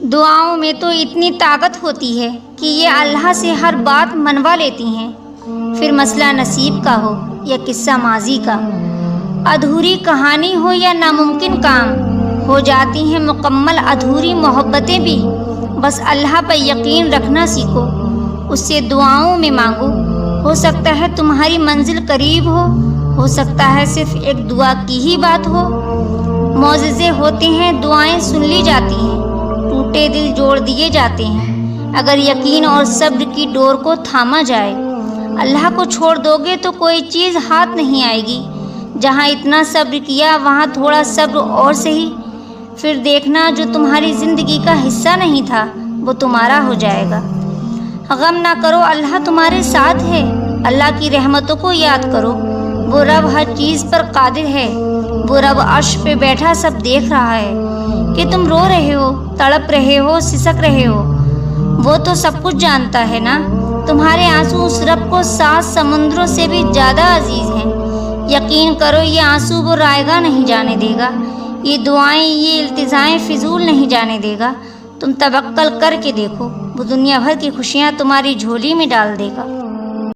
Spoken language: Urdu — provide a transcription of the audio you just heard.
دعاؤں میں تو اتنی طاقت ہوتی ہے کہ یہ اللہ سے ہر بات منوا لیتی ہیں، پھر مسئلہ نصیب کا ہو یا قصہ ماضی کا، ادھوری کہانی ہو یا ناممکن کام، ہو جاتی ہیں مکمل ادھوری محبتیں بھی۔ بس اللہ پر یقین رکھنا سیکھو، اس سے دعاؤں میں مانگو، ہو سکتا ہے تمہاری منزل قریب ہو سکتا ہے صرف ایک دعا کی ہی بات ہو۔ معجزے ہوتے ہیں، دعائیں سن لی جاتی ہیں، ٹوٹے دل جوڑ دیے جاتے ہیں، اگر یقین اور صبر کی ڈور کو تھاما جائے۔ اللہ کو چھوڑ دو گے تو کوئی چیز ہاتھ نہیں آئے گی، جہاں اتنا صبر کیا وہاں تھوڑا صبر اور سہی، پھر دیکھنا جو تمہاری زندگی کا حصہ نہیں تھا وہ تمہارا ہو جائے گا۔ غم نہ کرو، اللہ تمہارے ساتھ ہے، اللہ کی رحمتوں کو یاد کرو، وہ رب ہر چیز پر قادر ہے، وہ رب عرش پہ بیٹھا سب دیکھ رہا ہے کہ تم رو رہے ہو، تڑپ رہے ہو، سسک رہے ہو، وہ تو سب کچھ جانتا ہے نا۔ تمہارے آنسو اس رب کو 7 سمندروں سے بھی زیادہ عزیز ہیں، یقین کرو یہ آنسو وہ رائیگاں نہیں جانے دے گا، یہ دعائیں، یہ التجائیں فضول نہیں جانے دے گا۔ تم توکل کر کے دیکھو، وہ دنیا بھر کی خوشیاں تمہاری جھولی میں ڈال دے گا۔